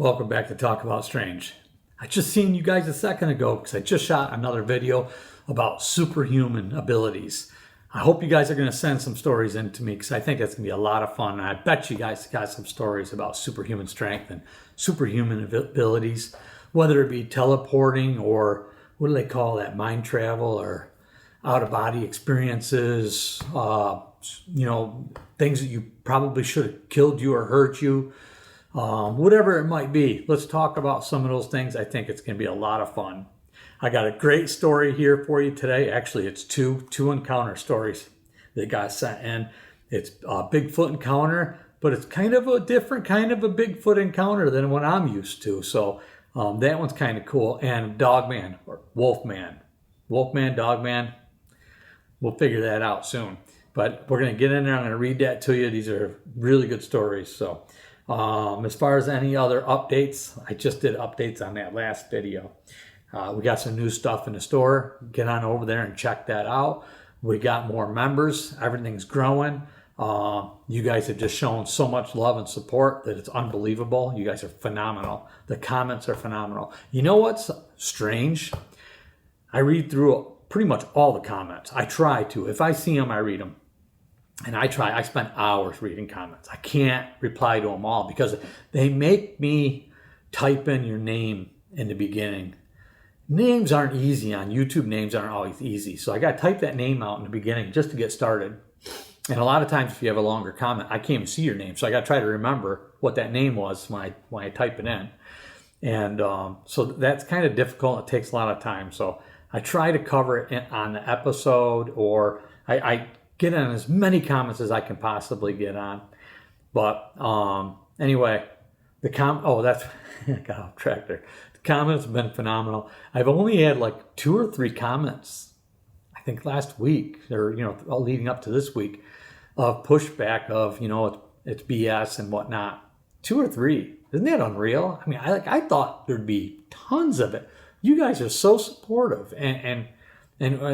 Welcome back to Talk About Strange. I just seen you guys a second ago because I just shot another video about superhuman abilities. I hope you guys are going to send some stories in to me because I think that's going to be a lot of fun. And I bet you guys got some stories about superhuman strength and superhuman abilities, whether it be teleporting or what do they call that, mind travel or out-of-body experiences, things that you probably should have killed you or hurt you. Whatever it might be, let's talk about some of those things. I think it's going to be a lot of fun. I got a great story here for you today. Actually, it's two encounter stories that got sent in. It's a Bigfoot encounter, but it's kind of a different kind of a Bigfoot encounter than what I'm used to. So that one's kind of cool. And Dogman or Wolfman, Dogman. We'll figure that out soon. But we're going to get in there. I'm going to read that to you. These are really good stories. So. As far as any other updates, I just did updates on that last video. We got some new stuff in the store. Get on over there and check that out. We got more members. Everything's growing. You guys have just shown so much love and support that it's unbelievable. You guys are phenomenal. The comments are phenomenal. You know what's strange? I read through pretty much all the comments. I try to. If I see them, I read them. And I spend hours reading comments. I can't reply to them all because they make me type in your name in the beginning. Names aren't easy on YouTube. Names aren't always easy. So I got to type that name out in the beginning just to get started. And a lot of times if you have a longer comment, I can't even see your name. So I got to try to remember what that name was when I type it in. And so that's kind of difficult. It takes a lot of time. So I try to cover it on the episode, or I get on as many comments as I can possibly get on. But anyway, I got off track there. The comments have been phenomenal. I've only had like 2 or 3 comments, I think last week, or leading up to this week, of pushback of it's BS and whatnot. 2 or 3. Isn't that unreal? I mean, I thought there'd be tons of it. You guys are so supportive and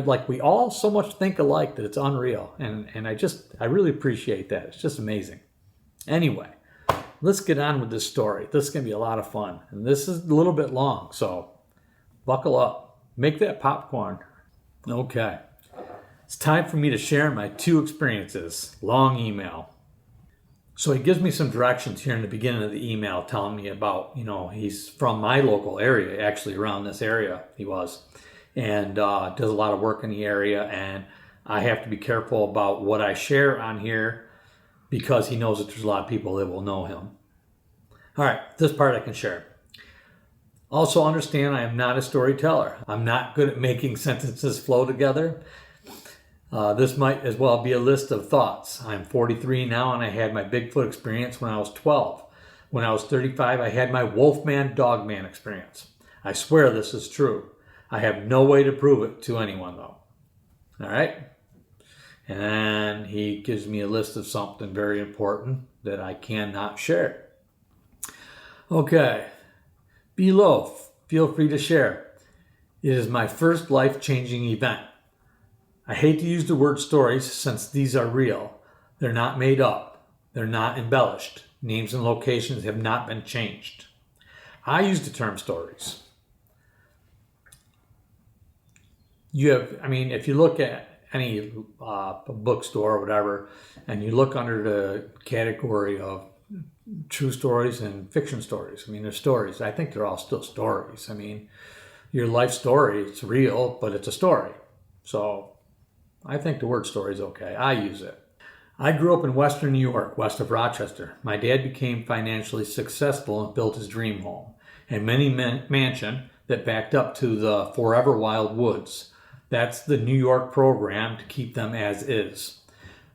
like we all so much think alike that it's unreal. And I really appreciate that. It's just amazing. Anyway, let's get on with this story. This is going to be a lot of fun. And this is a little bit long, so buckle up. Make that popcorn. Okay. It's time for me to share my 2 experiences. Long email. So he gives me some directions here in the beginning of the email telling me about, he's from my local area, actually around this area he was. And does a lot of work in the area, and I have to be careful about what I share on here because he knows that there's a lot of people that will know him. All right, this part I can share. Also understand I am not a storyteller. I'm not good at making sentences flow together. This might as well be a list of thoughts. I'm 43 now, and I had my Bigfoot experience when I was 12. When I was 35, I had my Wolfman Dogman experience. I swear this is true. I have no way to prove it to anyone, though. All right? And he gives me a list of something very important that I cannot share. Okay. Below, feel free to share. It is my first life-changing event. I hate to use the word stories since these are real. They're not made up. They're not embellished. Names and locations have not been changed. I use the term stories. If you look at any bookstore or whatever, and you look under the category of true stories and fiction stories, they're stories. I think they're all still stories. Your life story, it's real, but it's a story. So I think the word story is okay. I use it. I grew up in Western New York, west of Rochester. My dad became financially successful and built his dream home, a mini mansion that backed up to the forever wild woods. That's the New York program to keep them as is.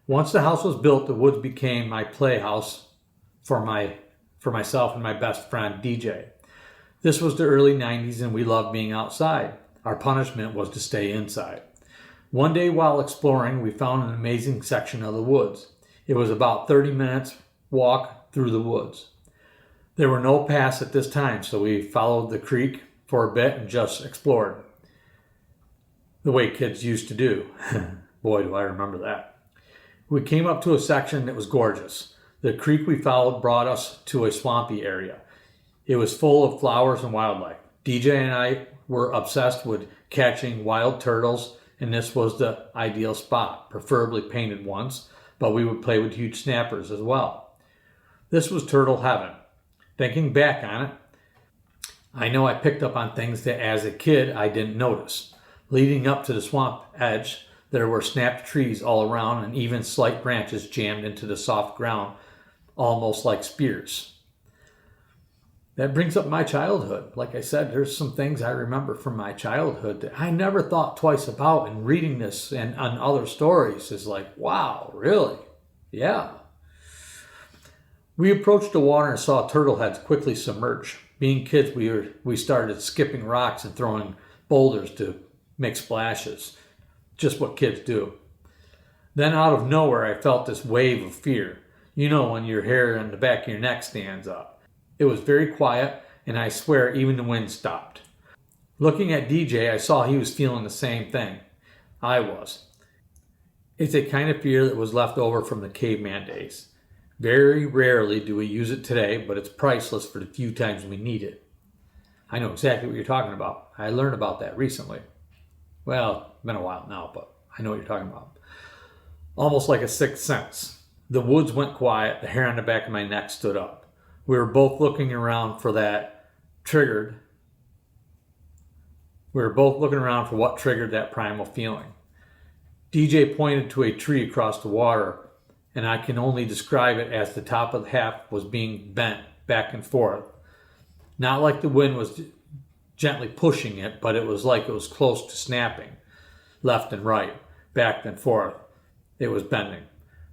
Once the house was built, the woods became my playhouse for myself and my best friend, DJ. This was the early 90s and we loved being outside. Our punishment was to stay inside. One day while exploring, we found an amazing section of the woods. It was about 30 minutes walk through the woods. There were no paths at this time, so we followed the creek for a bit and just explored. The way kids used to do. Boy, do I remember that. We came up to a section that was gorgeous. The creek we followed brought us to a swampy area. It was full of flowers and wildlife. DJ and I were obsessed with catching wild turtles, and this was the ideal spot, preferably painted ones, but we would play with huge snappers as well. This was turtle heaven. Thinking back on it, I know I picked up on things that as a kid I didn't notice. Leading up to the swamp edge, there were snapped trees all around and even slight branches jammed into the soft ground, almost like spears. That brings up my childhood. Like I said, there's some things I remember from my childhood that I never thought twice about, and reading this and on other stories is like, wow, really? Yeah. We approached the water and saw turtle heads quickly submerge. Being kids, we started skipping rocks and throwing boulders to make splashes. Just what kids do. Then out of nowhere, I felt this wave of fear. You know when your hair on the back of your neck stands up. It was very quiet, and I swear even the wind stopped. Looking at DJ, I saw he was feeling the same thing I was. It's a kind of fear that was left over from the caveman days. Very rarely do we use it today, but it's priceless for the few times we need it. I know exactly what you're talking about. I learned about that recently. Well, it's been a while now, but I know what you're talking about. Almost like a sixth sense. The woods went quiet. The hair on the back of my neck stood up. We were both looking around for what triggered that primal feeling. DJ pointed to a tree across the water, and I can only describe it as the top of the half was being bent back and forth. Not like the wind was gently pushing it, but it was like it was close to snapping. Left and right, back and forth. It was bending,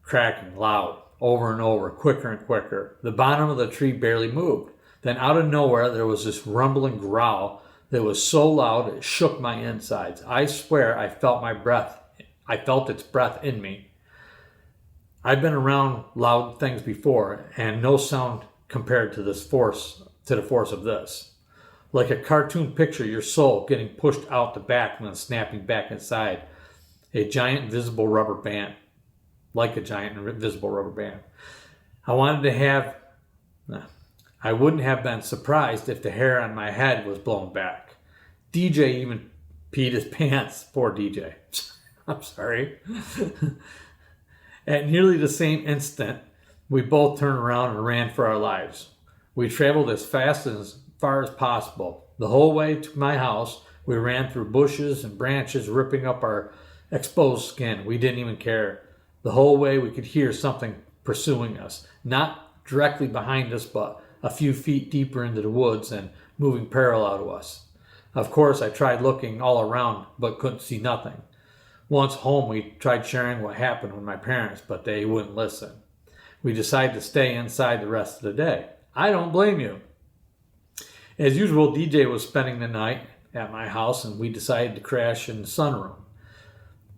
cracking loud, over and over, quicker and quicker. The bottom of the tree barely moved. Then out of nowhere, there was this rumbling growl that was so loud it shook my insides. I swear I felt its breath in me. I've been around loud things before, and no sound compared to the force of this. Like a cartoon picture, your soul getting pushed out the back and then snapping back inside. A giant invisible rubber band. Like a giant invisible rubber band. I wouldn't have been surprised if the hair on my head was blown back. DJ even peed his pants. Poor DJ. I'm sorry. At nearly the same instant, we both turned around and ran for our lives. We traveled as fast and as far as possible. The whole way to my house, we ran through bushes and branches, ripping up our exposed skin. We didn't even care. The whole way we could hear something pursuing us. Not directly behind us, but a few feet deeper into the woods and moving parallel to us. Of course, I tried looking all around, but couldn't see nothing. Once home, we tried sharing what happened with my parents, but they wouldn't listen. We decided to stay inside the rest of the day. I don't blame you. As usual, DJ was spending the night at my house, and we decided to crash in the sunroom.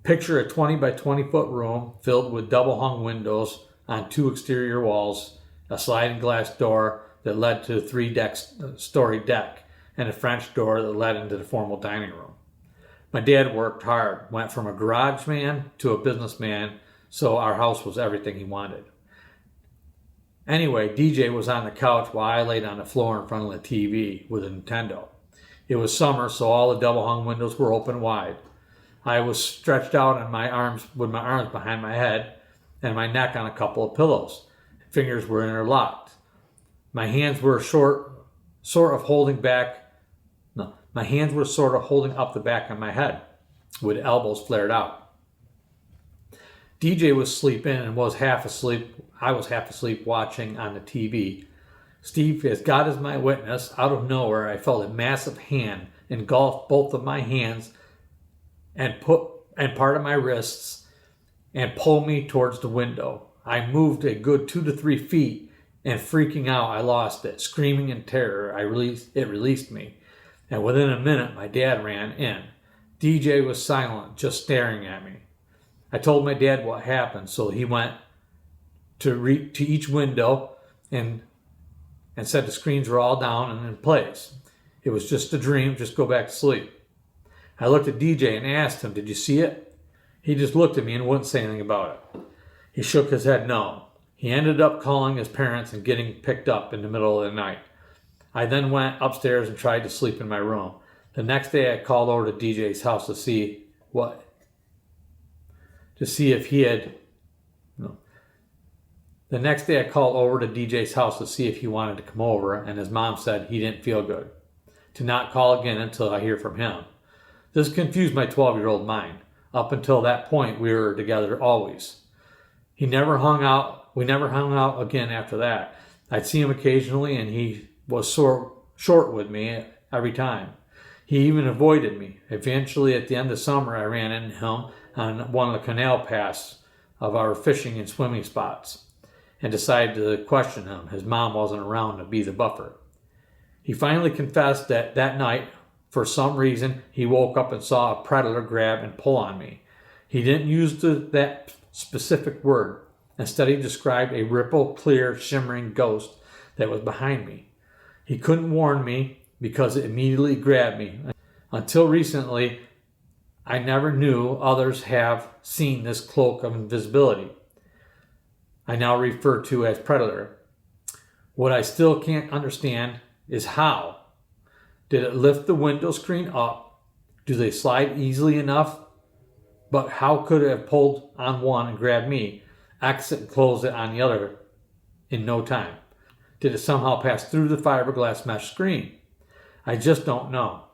Picture a 20 by 20 foot room filled with double hung windows on 2 exterior walls, a sliding glass door that led to a 3-story deck, and a French door that led into the formal dining room. My dad worked hard, went from a garage man to a businessman, so our house was everything he wanted. Anyway, DJ was on the couch while I laid on the floor in front of the TV with a Nintendo. It was summer, so all the double hung windows were open wide. I was stretched out on my arms with my arms behind my head and my neck on a couple of pillows. Fingers were interlocked. My hands were sort of holding up the back of my head with elbows flared out. DJ was sleeping and was half asleep. I was half asleep watching on the TV. Steve, as God is my witness, out of nowhere I felt a massive hand engulf both of my hands and part of my wrists and pull me towards the window. I moved a good 2 to 3 feet, and freaking out, I lost it. Screaming in terror, it released me. And within a minute, my dad ran in. DJ was silent, just staring at me. I told my dad what happened, so he went to each window and said the screens were all down and in place. It was just a dream, just go back to sleep. I looked at DJ and asked him, did you see it? He just looked at me and wouldn't say anything about it. He shook his head no. He ended up calling his parents and getting picked up in the middle of the night. I then went upstairs and tried to sleep in my room. The next day I called over to DJ's house to see if he had no. The next day I called over to DJ's house to see if he wanted to come over, and his mom said he didn't feel good, to not call again until I hear from him. This confused my 12-year-old mind. Up until that point, we were together always. We never hung out again after that. I'd see him occasionally, and he was short with me every time. He even avoided me. Eventually, at the end of summer, I ran into him on one of the canal paths of our fishing and swimming spots and decided to question him. His mom wasn't around to be the buffer. He finally confessed that night, for some reason, he woke up and saw a predator grab and pull on me. He didn't use that specific word. Instead, he described a ripple, clear, shimmering ghost that was behind me. He couldn't warn me because it immediately grabbed me. Until recently, I never knew others have seen this cloak of invisibility I now refer to as predator. What I still can't understand is how. Did it lift the window screen up? Do they slide easily enough? But how could it have pulled on one and grabbed me, exit and close it on the other in no time? Did it somehow pass through the fiberglass mesh screen? I just don't know.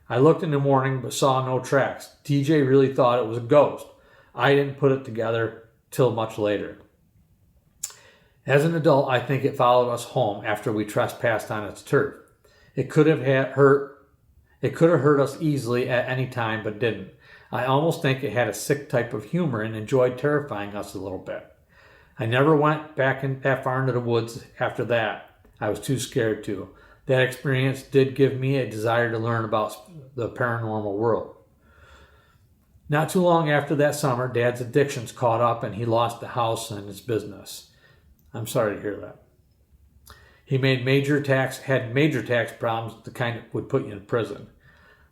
I looked in the morning but saw no tracks. DJ really thought it was a ghost. I didn't put it together till much later. As an adult, I think it followed us home after we trespassed on its turf. It could have hurt us easily at any time, but didn't. I almost think it had a sick type of humor and enjoyed terrifying us a little bit. I never went back that far into the woods after that. I was too scared to. That experience did give me a desire to learn about the paranormal world. Not too long after that summer, Dad's addictions caught up and he lost the house and his business. I'm sorry to hear that. He had major tax problems, the kind that would put you in prison.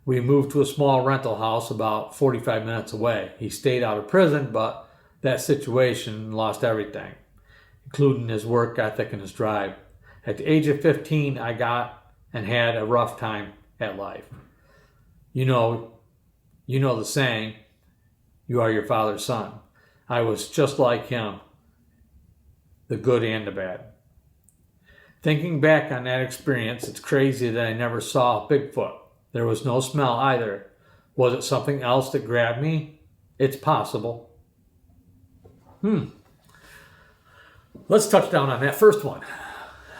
We moved to a small rental house about 45 minutes away. He stayed out of prison, but that situation lost everything, including his work ethic and his drive. At the age of 15, I got and had a rough time at life. You know the saying, you are your father's son. I was just like him, the good and the bad. Thinking back on that experience, it's crazy that I never saw Bigfoot. There was no smell either. Was it something else that grabbed me? It's possible. Let's touch down on that first one.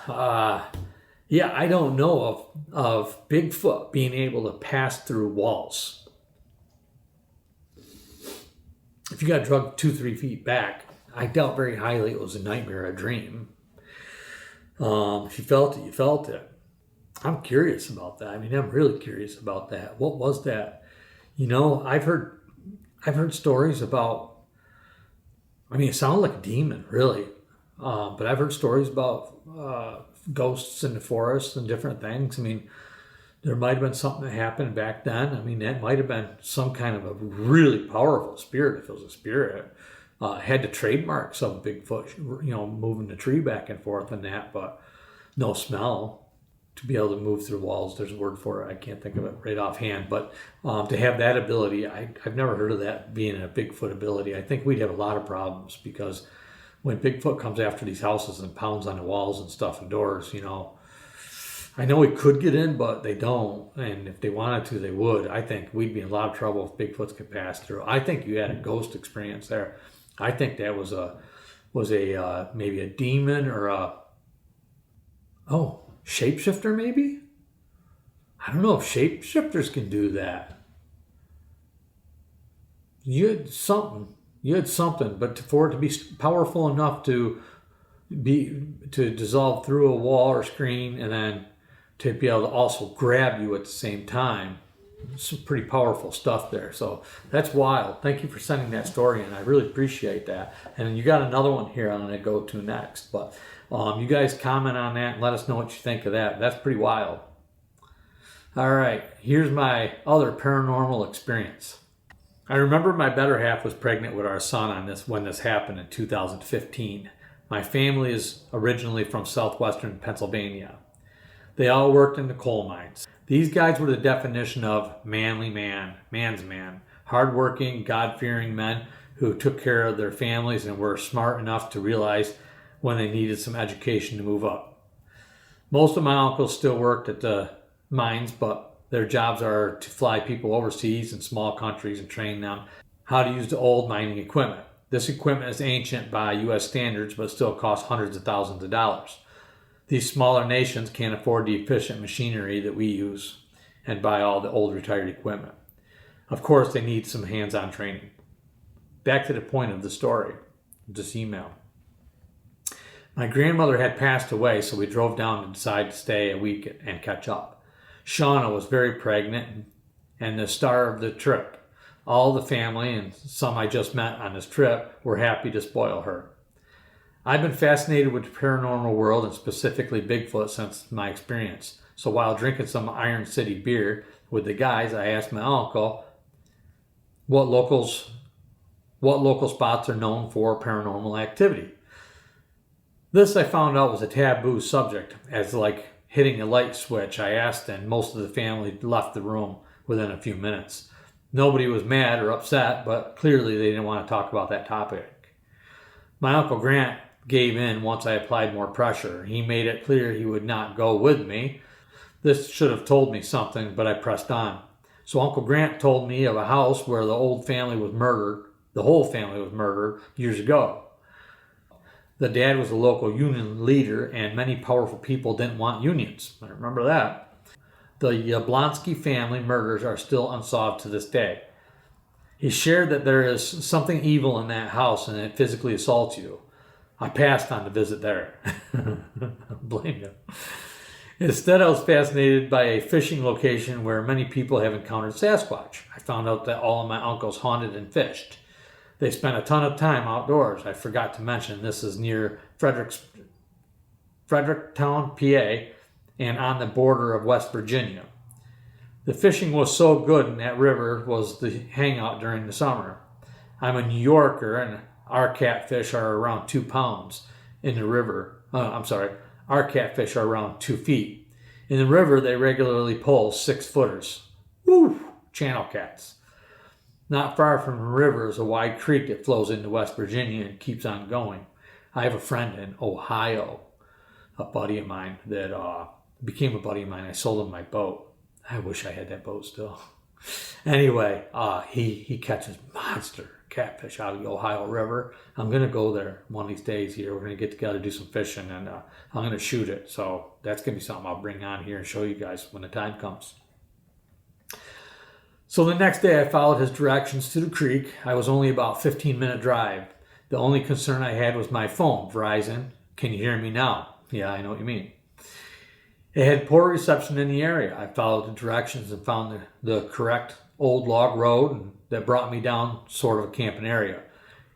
I don't know of Bigfoot being able to pass through walls. If you got drugged 2-3 feet back, I doubt very highly it was a nightmare or a dream. If you felt it, you felt it. I'm curious about that. I'm really curious about that. What was that? I've heard stories about, it sounded like a demon, really. But I've heard stories about ghosts in the forest and different things. There might have been something that happened back then. That might have been some kind of a really powerful spirit, if it was a spirit. Had the trademarks of Bigfoot, moving the tree back and forth and that, but no smell. To be able to move through walls, there's a word for it. I can't think of it right offhand, but to have that ability, I've never heard of that being a Bigfoot ability. I think we'd have a lot of problems because when Bigfoot comes after these houses and pounds on the walls and stuff and doors, I know we could get in, but they don't. And if they wanted to, they would. I think we'd be in a lot of trouble if Bigfoots could pass through. I think you had a ghost experience there. I think that was maybe a demon or shapeshifter maybe? I don't know if shapeshifters can do that. You had something, but for it to be powerful enough to dissolve through a wall or screen and then to be able to also grab you at the same time, some pretty powerful stuff there. So that's wild. Thank you for sending that story in. I really appreciate that. And you got another one here I'm going to go to next, but you guys comment on that and let us know what you think of that. That's pretty wild. All right, here's my other paranormal experience. I remember my better half was pregnant with our son when this happened in 2015. My family is originally from southwestern Pennsylvania. They all worked in the coal mines. These guys were the definition of manly man, man's man, hardworking, God-fearing men who took care of their families and were smart enough to realize when they needed some education to move up. Most of my uncles still worked at the mines, but their jobs are to fly people overseas in small countries and train them how to use the old mining equipment. This equipment is ancient by U.S. standards, but still costs hundreds of thousands of dollars. These smaller nations can't afford the efficient machinery that we use and buy all the old retired equipment. Of course, they need some hands-on training. Back to the point of the story, this email. My grandmother had passed away, so we drove down to decide to stay a week and catch up. Shauna was very pregnant and the star of the trip. All the family and some I just met on this trip were happy to spoil her. I've been fascinated with the paranormal world and specifically Bigfoot since my experience. So while drinking some Iron City beer with the guys, I asked my uncle what local spots are known for paranormal activity. This I found out was a taboo subject, as like hitting a light switch. I asked and most of the family left the room within a few minutes. Nobody was mad or upset, but clearly they didn't want to talk about that topic. My Uncle Grant gave in once I applied more pressure. He made it clear he would not go with me. This should have told me something, but I pressed on. So Uncle Grant told me of a house where the whole family was murdered years ago. The dad was a local union leader, and many powerful people didn't want unions. I remember that. The Yablonsky family murders are still unsolved to this day. He shared that there is something evil in that house and it physically assaults you. I passed on the visit there. Blame you. Instead, I was fascinated by a fishing location where many people have encountered Sasquatch. I found out that all of my uncles hunted and fished. They spent a ton of time outdoors. I forgot to mention this is near Fredericktown, PA, and on the border of West Virginia. The fishing was so good and that river was the hangout during the summer. I'm a New Yorker and our catfish are around 2 pounds in the river. Our catfish are around 2 feet. In the river, they regularly pull 6-footers. Woo! Channel cats. Not far from the river is a wide creek that flows into West Virginia and keeps on going. I have a friend in Ohio, a buddy of mine that became a buddy of mine. I sold him my boat. I wish I had that boat still. Anyway, he catches monster catfish out of the Ohio River. I'm going to go there one of these days here. We're going to get together, do some fishing, and I'm going to shoot it. So that's going to be something I'll bring on here and show you guys when the time comes. So the next day I followed his directions to the creek. I was only about 15-minute drive. The only concern I had was my phone. Verizon, can you hear me now? Yeah, I know what you mean. It had poor reception in the area. I followed the directions and found the correct old log road that brought me down sort of a camping area.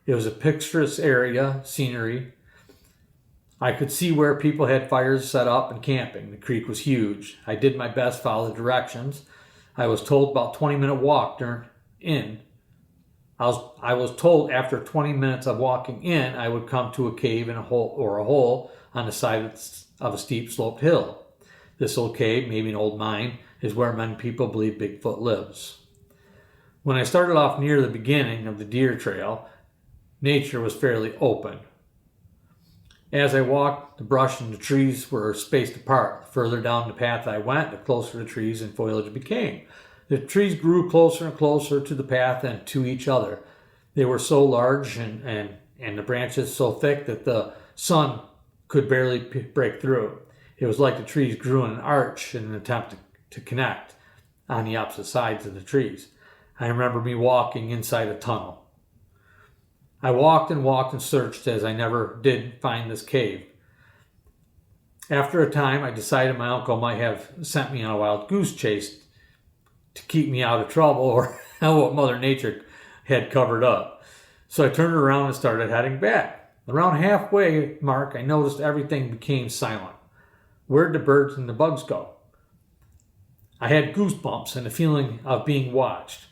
It was a picturesque area, scenery. I could see where people had fires set up and camping. The creek was huge. I did my best to follow the directions. I was told about 20-minute walk in. I was told after 20 minutes of walking in, I would come to a cave and a hole on the side of a steep sloped hill. This old cave, maybe an old mine, is where many people believe Bigfoot lives. When I started off near the beginning of the deer trail, nature was fairly open. As I walked, the brush and the trees were spaced apart. The further down the path I went, the closer the trees and foliage became. The trees grew closer and closer to the path and to each other. They were so large and the branches so thick that the sun could barely break through. It was like the trees grew in an arch in an attempt to connect on the opposite sides of the trees. I remember me walking inside a tunnel. I walked and searched as I never did find this cave. After a time, I decided my uncle might have sent me on a wild goose chase to keep me out of trouble or what Mother Nature had covered up. So I turned around and started heading back. Around halfway mark, I noticed everything became silent. Where'd the birds and the bugs go? I had goosebumps and a feeling of being watched.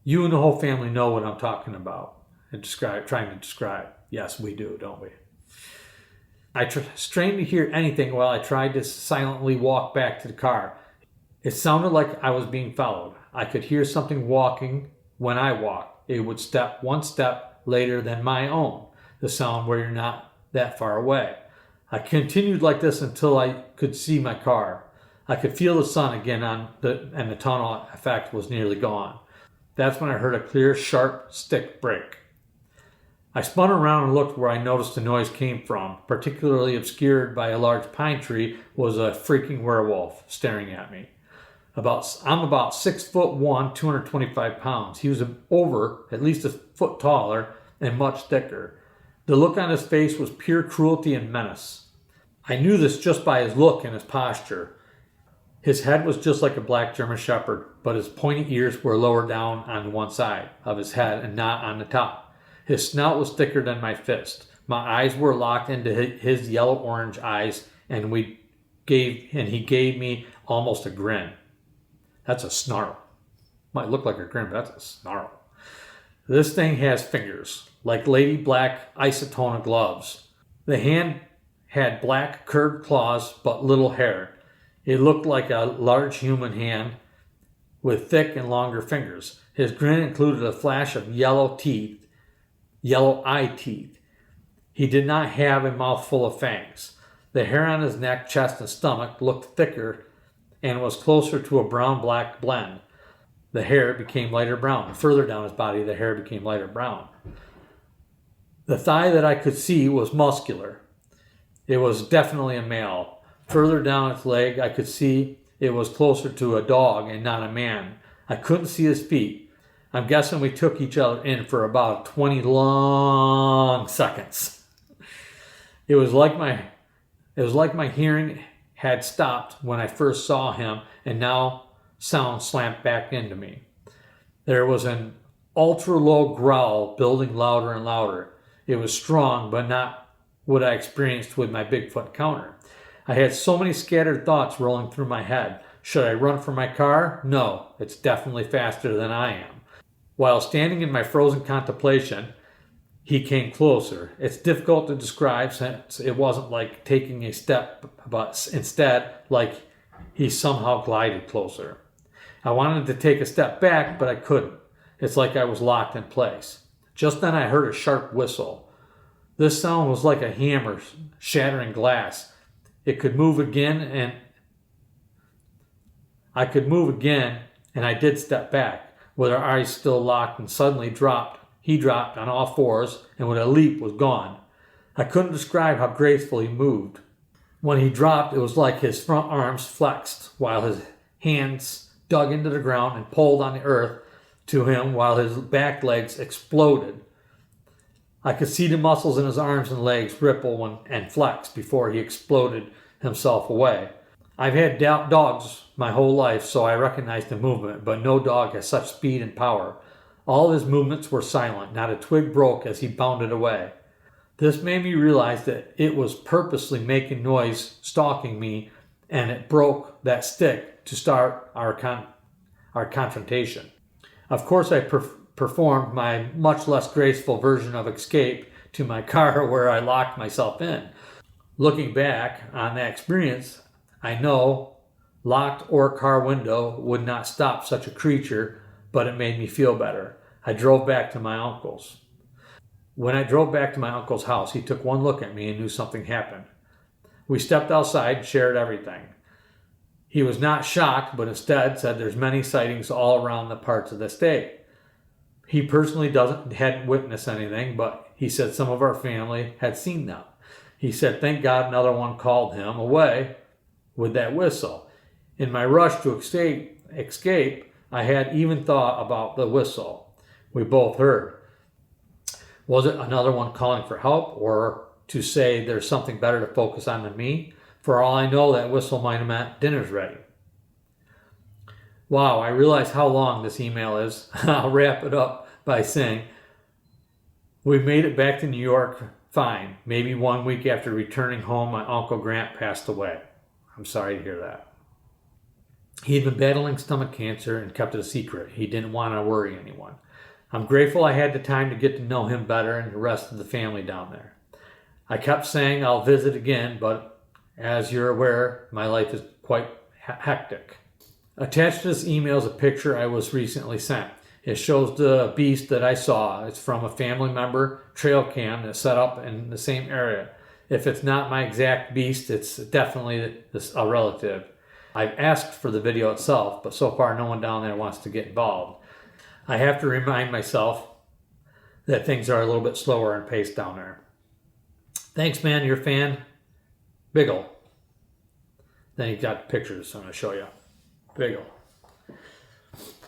You and the whole family know what I'm talking about and trying to describe. Yes, we do, don't we? I strained to hear anything while I tried to silently walk back to the car. It sounded like I was being followed. I could hear something walking when I walked. It would step one step later than my own, the sound where you're not that far away. I continued like this until I could see my car. I could feel the sun again and the tunnel effect was nearly gone. That's when I heard a clear, sharp stick break. I spun around and looked where I noticed the noise came from. Particularly obscured by a large pine tree was a freaking werewolf staring at me. I'm about 6'1", 225 pounds. He was over at least a foot taller and much thicker. The look on his face was pure cruelty and menace. I knew this just by his look and his posture. His head was just like a black German shepherd, but his pointy ears were lower down on one side of his head and not on the top. His snout was thicker than my fist. My eyes were locked into his yellow-orange eyes, and he gave me almost a grin. That's a snarl. Might look like a grin, but that's a snarl. This thing has fingers, like lady black isotona gloves. The hand had black curved claws, but little hair. It looked like a large human hand with thick and longer fingers. His grin included a flash of yellow eye teeth. He did not have a mouthful of fangs. The hair on his neck, chest, and stomach looked thicker and was closer to a brown-black blend. The hair became lighter brown. Further down his body, the hair became lighter brown. The thigh that I could see was muscular. It was definitely a male. Further down its leg, I could see it was closer to a dog and not a man. I couldn't see his feet. I'm guessing we took each other in for about 20 long seconds. It was like my hearing had stopped when I first saw him, and now sound slammed back into me. There was an ultra-low growl building louder and louder. It was strong, but not what I experienced with my Bigfoot encounter. I had so many scattered thoughts rolling through my head. Should I run for my car? No, it's definitely faster than I am. While standing in my frozen contemplation, he came closer. It's difficult to describe since it wasn't like taking a step, but instead like he somehow glided closer. I wanted to take a step back, but I couldn't. It's like I was locked in place. Just then I heard a sharp whistle. This sound was like a hammer shattering glass. It could move again, and I did step back, with our eyes still locked, and suddenly he dropped on all fours, and with a leap was gone. I couldn't describe how graceful he moved. When he dropped, it was like his front arms flexed, while his hands dug into the ground and pulled on the earth to him, while his back legs exploded. I could see the muscles in his arms and legs ripple and flex before he exploded himself away. I've had dogs my whole life, so I recognized the movement, but no dog has such speed and power. All his movements were silent. Not a twig broke as he bounded away. This made me realize that it was purposely making noise, stalking me, and it broke that stick to start our confrontation. Of course, I performed my much less graceful version of escape to my car, where I locked myself in. Looking back on that experience, I know locked or car window would not stop such a creature, but it made me feel better. I drove back to my uncle's. When I drove back to my uncle's house, he took one look at me and knew something happened. We stepped outside and shared everything. He was not shocked, but instead said there's many sightings all around the parts of the state. He personally hadn't witnessed anything, but he said some of our family had seen them. He said, thank God another one called him away with that whistle. In my rush to escape, I had even thought about the whistle we both heard. Was it another one calling for help, or to say there's something better to focus on than me? For all I know, that whistle might have meant dinner's ready. Wow, I realize how long this email is. I'll wrap it up by saying, we made it back to New York fine. Maybe 1 week after returning home, my Uncle Grant passed away. I'm sorry to hear that. He had been battling stomach cancer and kept it a secret. He didn't want to worry anyone. I'm grateful I had the time to get to know him better and the rest of the family down there. I kept saying I'll visit again, but as you're aware, my life is quite hectic. Attached to this email is a picture I was recently sent. It shows the beast that I saw. It's from a family member trail cam that's set up in the same area. If it's not my exact beast, it's definitely a relative. I've asked for the video itself, but so far no one down there wants to get involved. I have to remind myself that things are a little bit slower in pace down there. Thanks, man. You're a fan. Biggle. Then you got pictures I'm going to show you. Biggle.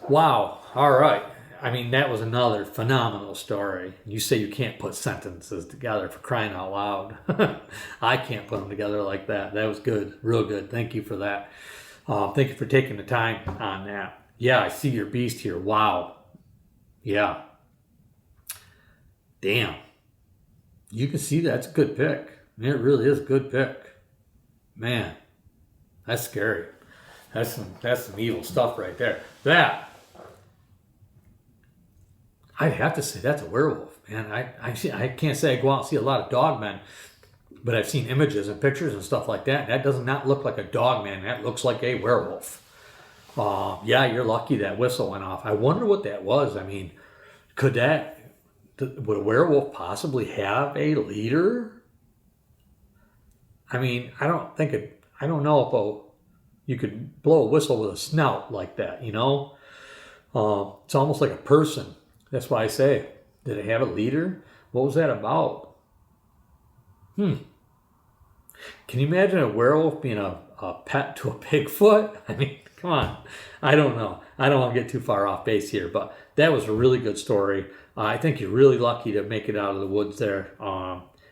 Wow. All right. I mean, that was another phenomenal story. You say you can't put sentences together, for crying out loud. I can't put them together like that. That was good. Real good. Thank you for that. Thank you for taking the time on that. Yeah, I see your beast here. Wow. Yeah. Damn. You can see that's a good pick. It really is a good pick. Man, that's scary. That's some evil stuff right there. That, I'd have to say that's a werewolf, man. I can't say I go out and see a lot of dog men, but I've seen images and pictures and stuff like that. That does not look like a dog man. That looks like a werewolf. Yeah, you're lucky that whistle went off. I wonder what that was. I mean, would a werewolf possibly have a leader? I mean, I don't know if you could blow a whistle with a snout like that, you know? It's almost like a person. That's why I say, did it have a leader? What was that about? Can you imagine a werewolf being a pet to a Bigfoot? I mean, come on. I don't know. I don't want to get too far off base here, but that was a really good story. I think you're really lucky to make it out of the woods there.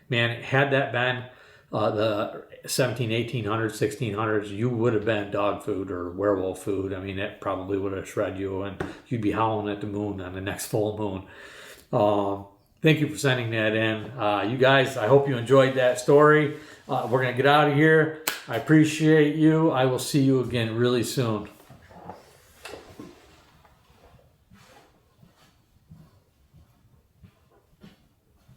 Man, had that been the 1800s, 1600s, you would have been dog food or werewolf food. I mean, that probably would have shred you and you'd be howling at the moon on the next full moon. Thank you for sending that in. You guys, I hope you enjoyed that story. We're going to get out of here. I appreciate you. I will see you again really soon.